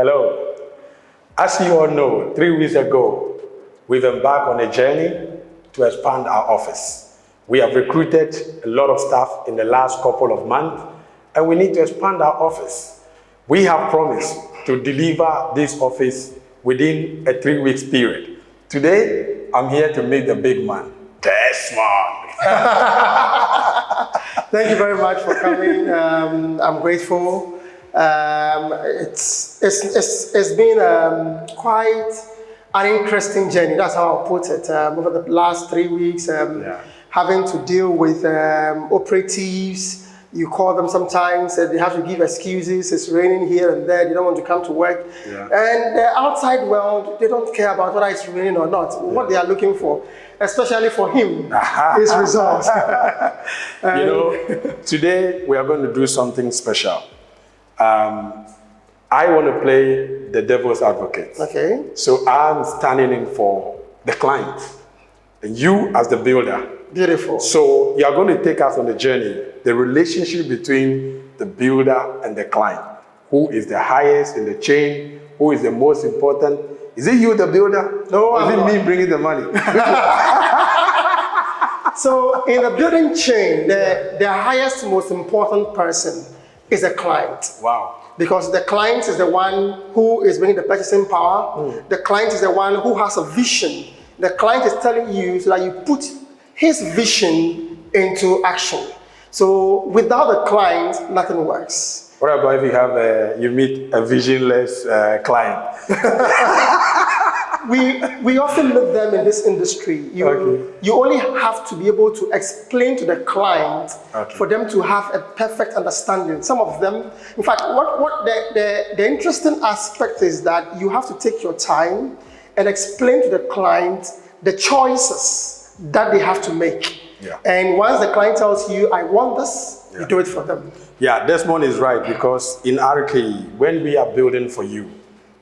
Hello. As you all know, 3 weeks ago, we've embarked on a journey to expand our office. We have recruited a lot of staff in the last couple of months, and we need to expand our office. We have promised to deliver this office within a 3 weeks period. Today, I'm here to meet the big man, Desmond. Thank you very much for coming. I'm grateful. It's been quite an interesting journey. That's how I'll put it. Over the last 3 weeks, having to deal with operatives. You call them sometimes, they have to give excuses. It's raining here and there. They don't want to come to work. And the outside world, they don't care about whether it's raining or not. What they are looking for, especially for him, is results. You know, today we are going to do something special. I want to play the devil's advocate. Okay. So I'm standing in for the client, and you as the builder. Beautiful. So you are going to take us on the journey, the relationship between the builder and the client. Who is the highest in the chain? Who is the most important? Is it you, the builder? No, or is it me bringing the money? So in the building chain, the highest, most important person is the client. Wow. Because the client is the one who is bringing the purchasing power. The client is the one who has a vision. The client is telling you so that you put his vision into action. So without the client, nothing works. What about if you have you meet a visionless client? We often meet them in this industry. You only have to be able to explain to the client for them to have a perfect understanding. Some of them, in fact, what the interesting aspect is that you have to take your time and explain to the client the choices that they have to make. And once the client tells you, I want this, you do it for them. Yeah, Desmond is right, because in RKE, when we are building for you,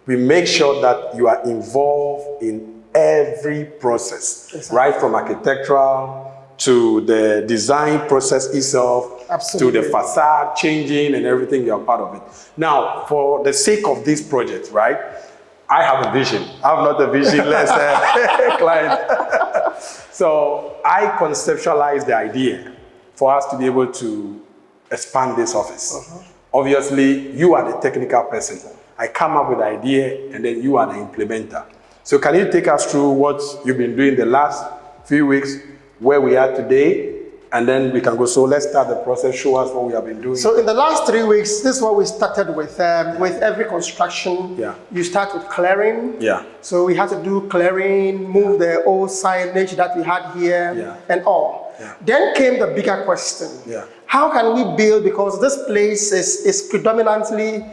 we make sure that you are involved in every process, right from architectural to the design process itself, to the facade changing and everything, you are part of it. Now, for the sake of this project, right, I have a vision. I'm not a visionless client. So I conceptualized the idea for us to be able to expand this office. Obviously, you are the technical person. I come up with the idea, and then you are the implementer. So can you take us through what you've been doing the last few weeks, where we are today, and then we can go. So let's start the process, show us what we have been doing. So in the last 3 weeks, this is what we started with. With every construction, you start with clearing. So we had to do clearing, move the old signage that we had here, and all. Then came the bigger question. How can we build, because this place is predominantly,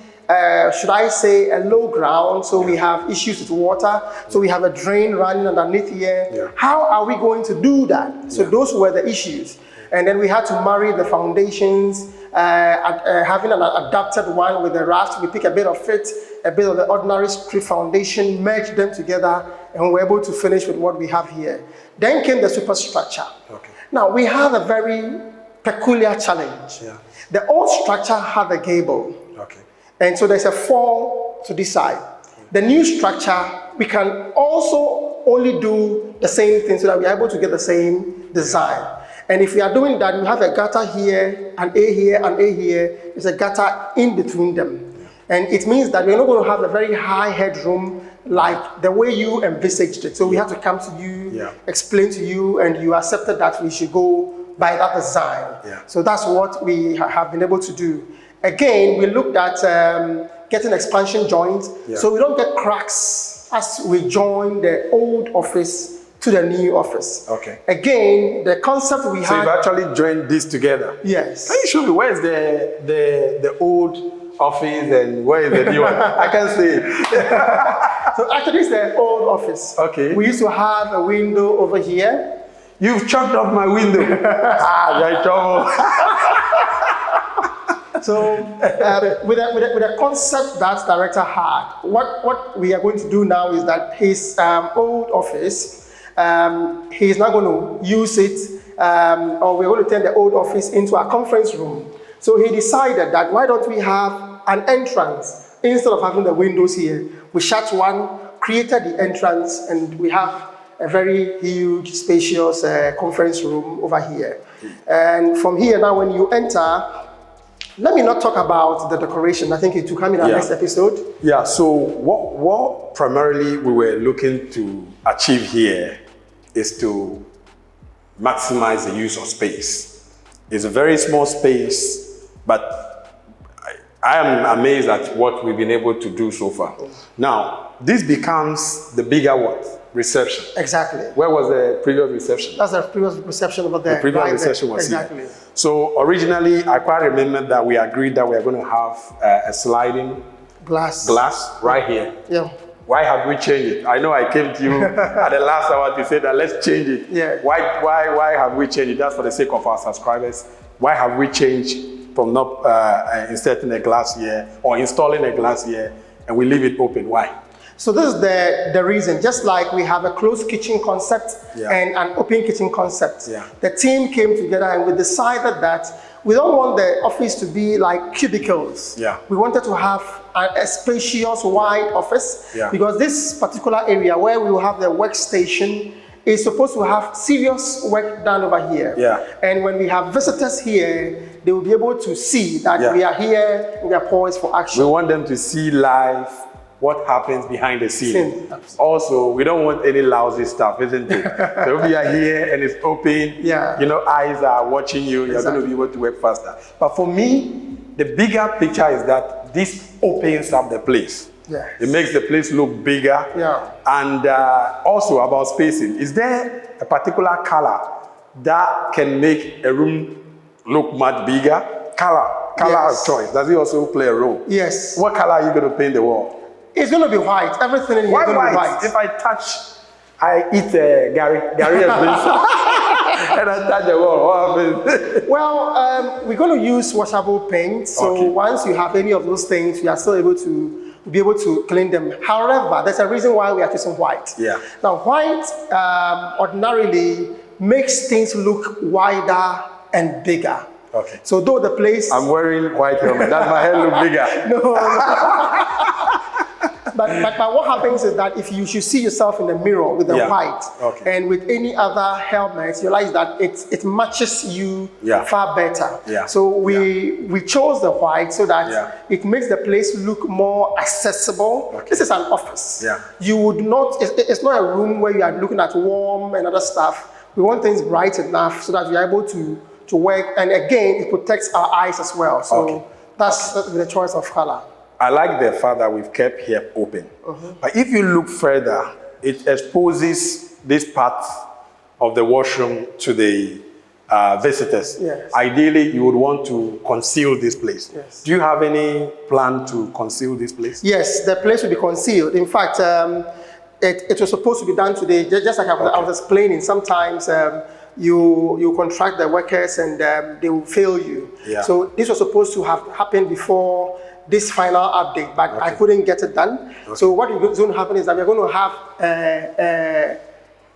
should I say, a low ground, so we have issues with water, so we have a drain running underneath here. How are we going to do that? So those were the issues. And then we had to marry the foundations, having an adapted one with the raft. We pick a bit of it, a bit of the ordinary strip foundation, merge them together, and we were able to finish with what we have here. Then came the superstructure. Now, we have a very peculiar challenge. The old structure had a gable. And so there's a fall to this side. The new structure, we can also only do the same thing so that we are able to get the same design. And if we are doing that, we have a gutter here, an A here, an A here. There's a gutter in between them. And it means that we're not going to have a very high headroom like the way you envisaged it. So we have to come to you, explain to you, and you accepted that we should go by that design. So that's what we have been able to do. Again, we looked at getting expansion joints, so we don't get cracks as we join the old office to the new office. Again, the concept we had. So you've actually joined this together? Yes. Can you show me where is the old office and where is the new one? I can't see it. So actually, it's the old office. We used to have a window over here. You've chopped off my window. You're in trouble. So with a concept that director had, what we are going to do now is that his old office, he's not going to use it, or we're going to turn the old office into a conference room. So he decided that why don't we have an entrance instead of having the windows here, we shut one, created the entrance, and we have a very huge, spacious conference room over here. And from here now, when you enter, let me not talk about the decoration. I think it will come in our next episode. Yeah, so what primarily we were looking to achieve here is to maximize the use of space. It's a very small space, but I am amazed at what we've been able to do so far. Now, this becomes the bigger what? Reception. Exactly. Where was the previous reception? That's the previous reception over there. The previous reception was exactly. here. So originally, I quite remember that we agreed that we are going to have a sliding glass right here. Yeah. Why have we changed it? I know I came to you at the last hour to say that let's change it. Yeah. Why have we changed it? That's for the sake of our subscribers. Why have we changed from not inserting a glass here or installing a glass here and we leave it open? Why? So this is the reason. Just like we have a closed kitchen concept and an open kitchen concept, the team came together and we decided that we don't want the office to be like cubicles. We wanted to have a spacious, wide office because this particular area where we will have the workstation is supposed to have serious work done over here. And when we have visitors here, they will be able to see that we are here, we are poised for action. We want them to see live what happens behind the scene. Also, we don't want any lousy stuff, isn't it? So if you are here and it's open, you know, eyes are watching you, you're going to be able to work faster. But for me, the bigger picture is that this opens up the place. It makes the place look bigger. And also about spacing. Is there a particular color that can make a room look much bigger? Color of choice. Does it also play a role? Yes. What color are you going to paint the wall? It's going to be white. Everything in here is going to be white. If I touch, I eat Gary has been and I touch the wall, what happens? Well, we're going to use washable paint. So once you have any of those things, you are still able to be able to clean them. However, there's a reason why we are choosing white. Now, white ordinarily makes things look wider and bigger. So though the place... I'm wearing white helmet. Does my hair look bigger? No. But what happens is that if you should see yourself in the mirror with the white and with any other helmet, you realize that it matches you far better. So we chose the white so that it makes the place look more accessible. This is an office. You would not, it's not a room where you are looking at warm and other stuff. We want things bright enough so that we are able to work. And again, it protects our eyes as well. So that's the choice of color. I like the fact that we've kept here open. But if you look further, it exposes this part of the washroom to the visitors. Ideally, you would want to conceal this place. Do you have any plan to conceal this place? Yes, the place will be concealed. In fact, it was supposed to be done today. Just like I was explaining, sometimes you contract the workers and they will fail you. So this was supposed to have happened before this final update, but I couldn't get it done. So what is going to happen is that we're going to have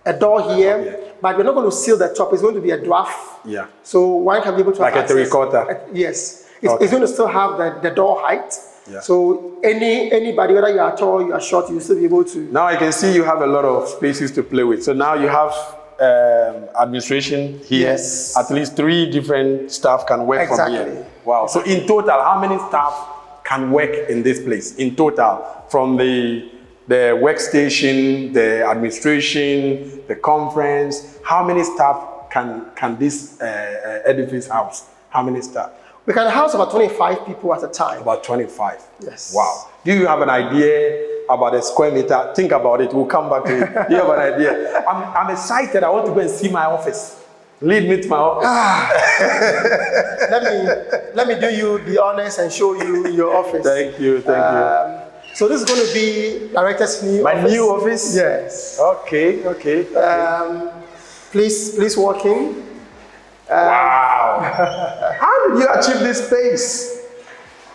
a door here, but we're not going to seal the top. It's going to be a draft. So one can be able to like a three-quarter. Yes. It's going to still have the door height. So anybody, whether you are tall, you are short, you'll still be able to. Now I can see you have a lot of spaces to play with. So now you have administration here. At least 3 different staff can work from here. Wow. So in total, how many staff can work in this place? In total, from the workstation, the administration, the conference, how many staff can this edifice house? How many staff? We can house about 25 people at a time. About 25? Yes. Wow. Do you have an idea about a square meter? Think about it. We'll come back to it. Do you have an idea? I'm excited. I want to go and see my office. Lead me to my office. Let me do you the honors and show you your office. Thank you. So this is going to be Director's new office. My new office? Yes. Okay. Please walk in. Wow. How did you achieve this space?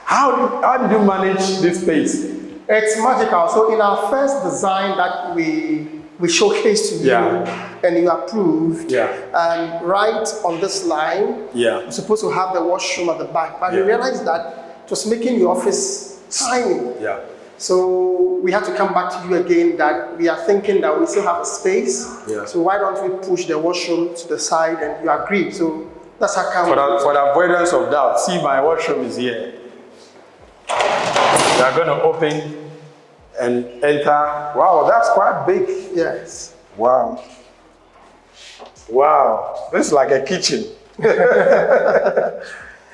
How did you manage this space? It's magical. So in our first design that we showcased to you and you approved, right on this line, we're supposed to have the washroom at the back. But we realized that it was making your office tiny. Yeah. So we had to come back to you again that we are thinking that we still have a space. Yeah. So why don't we push the washroom to the side, and you agreed. So that's how come. For the avoidance of doubt, see, my washroom is here. We are going to open and enter. Wow, that's quite big. Yes. Wow. Wow. This is like a kitchen.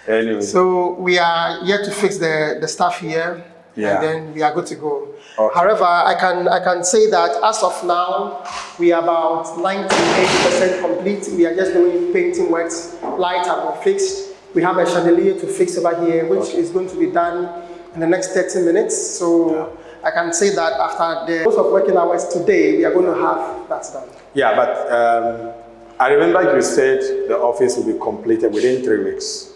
Anyway. So we are yet to fix the stuff here. Yeah. And then we are good to go. Okay. However, I can say that as of now, we are about 98% complete. We are just doing painting works. Lights have been fixed. We have a chandelier to fix over here, which is going to be done in the next 30 minutes. So I can say that after the most of working hours today, we are going to have that done. Yeah, but I remember you said the office will be completed within 3 weeks.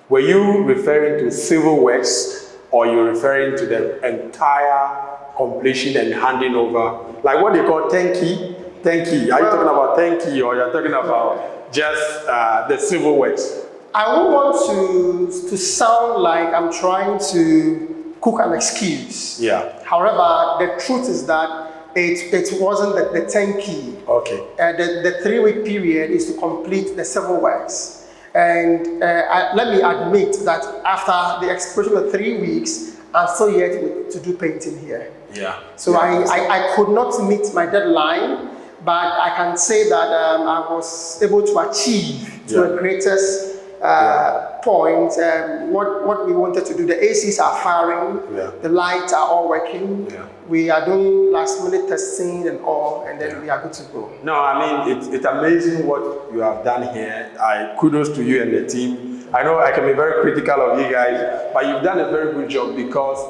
Were you referring to civil works, or you're referring to the entire completion and handing over, like what they call turnkey? Turnkey. Are you talking about turnkey, or you're talking about just the civil works? I don't want to sound like I'm trying to cook an excuse. Yeah. However, the truth is that it wasn't the turnkey. Okay. The 3-week period is to complete the civil works. And let me admit that after the expiration of 3 weeks, I'm still yet to do painting here. Yeah. So I could not meet my deadline, but I can say that I was able to achieve to a greatest point what we wanted to do. The ACs are firing, the lights are all working. We are doing last minute testing and all, and then we are good to go. No, I mean, it's amazing what you have done here. Kudos to you and the team. I know I can be very critical of you guys, but you've done a very good job, because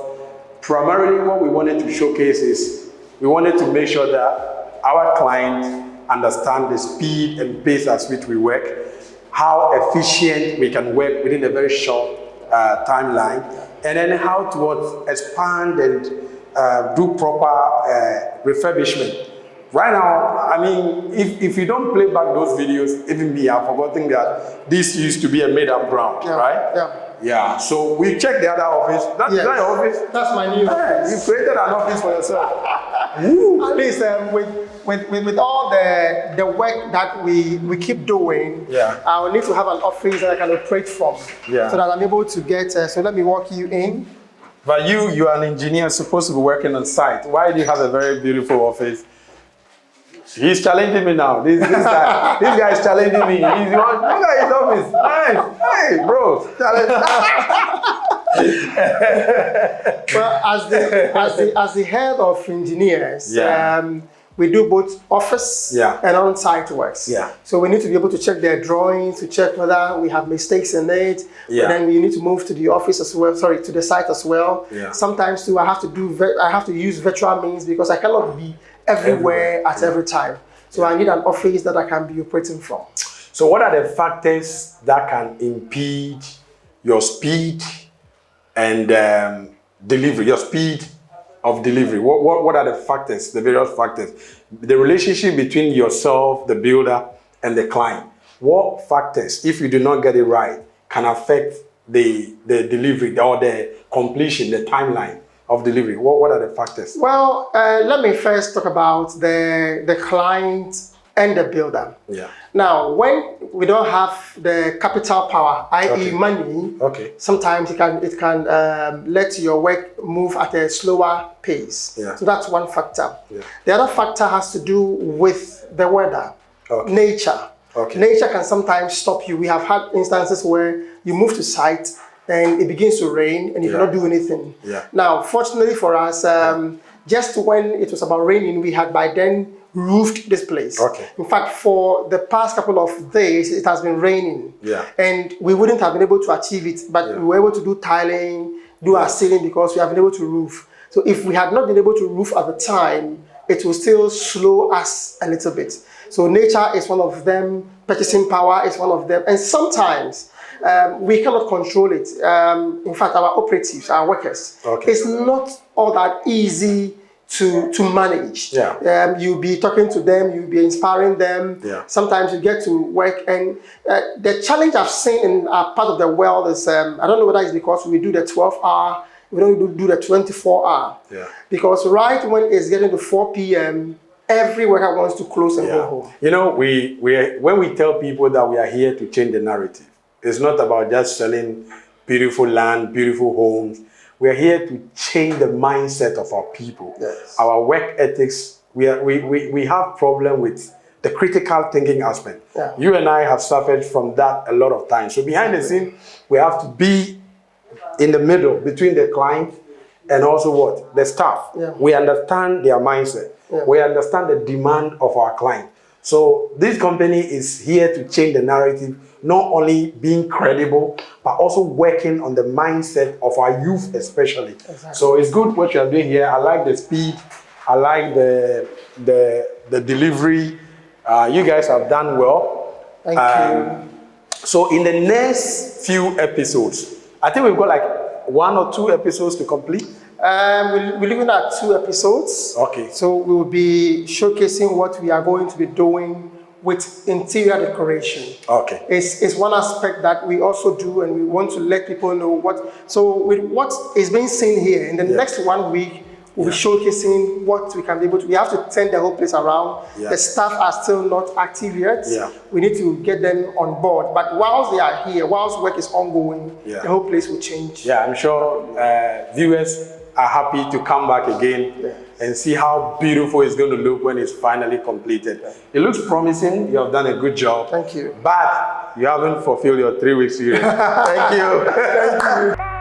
primarily what we wanted to showcase is we wanted to make sure that our client understand the speed and pace at which we work, how efficient we can work within a very short timeline, and then how to expand and do proper refurbishment. Right now, I mean, if you don't play back those videos, even me, I've forgotten that this used to be a made-up ground, right? Yeah. Yeah, so we checked the other office. That's your office? That's my new office. You created an office for yourself. At least with all the work that we keep doing, I will need to have an office that I can operate from, so that I'm able to get, so let me walk you in. But you are an engineer supposed to be working on site. Why do you have a very beautiful office? He's challenging me now. This guy is challenging me. Look at his office. Nice. Hey, bro. Well, as the head of engineers, we do both office and on-site works. So we need to be able to check their drawings, to check whether we have mistakes in it. And then we need to move to the office as well. Sorry, to the site as well. Sometimes too, I have to use virtual means, because I cannot be everywhere at every time. So I need an office that I can be operating from. So what are the factors that can impede your speed and delivery, your speed of delivery? What are the factors, the various factors? The relationship between yourself, the builder, and the client. What factors, if you do not get it right, can affect the delivery or the completion, the timeline of delivery? What are the factors? Well, let me first talk about the client and the builder. Now, when we don't have the capital power, i.e. money, sometimes it can let your work move at a slower pace. So that's one factor. The other factor has to do with the weather, nature. Nature can sometimes stop you. We have had instances where you move to site and it begins to rain and you cannot do anything. Now, fortunately for us, just when it was about raining, we had by then roofed this place. In fact, for the past couple of days, it has been raining. And we wouldn't have been able to achieve it, but we were able to do tiling, do our ceiling, because we have been able to roof. So if we had not been able to roof at the time, it will still slow us a little bit. So nature is one of them, purchasing power is one of them, and sometimes we cannot control it. In fact, our operatives, our workers, it's not all that easy to manage. You'll be talking to them, you'll be inspiring them. Sometimes you get to work, and the challenge I've seen in our part of the world is, I don't know whether it's because we do the 12-hour We don't do the 24-hour. Yeah. Because right when it's getting to 4 p.m., every worker wants to close and go home. You know, when we tell people that we are here to change the narrative, it's not about just selling beautiful land, beautiful homes. We are here to change the mindset of our people. Yes. Our work ethics, we have problem with the critical thinking aspect. Yeah. You and I have suffered from that a lot of times. So behind the scene, we have to be in the middle between the client and also what? The staff. Yeah. We understand their mindset. Yeah. We understand the demand of our client. So this company is here to change the narrative, not only being credible, but also working on the mindset of our youth especially. Exactly. So it's good what you are doing here. I like the speed. I like the delivery. You guys have done well. Thank you. So in the next few episodes, I think we've got like 1 or 2 episodes to complete. We're looking at 2 episodes. Okay. So we will be showcasing what we are going to be doing with interior decoration. Okay. It's one aspect that we also do, and we want to let people know what. So with what is being seen here, in the next 1 week, we'll be showcasing what we can be able to. We have to turn the whole place around. The staff are still not active yet. We need to get them on board. But whilst they are here, whilst work is ongoing, the whole place will change. Yeah, I'm sure viewers are happy to come back again and see how beautiful it's going to look when it's finally completed. It looks promising. You have done a good job. Thank you. But you haven't fulfilled your 3 weeks period. Thank you. Thank you.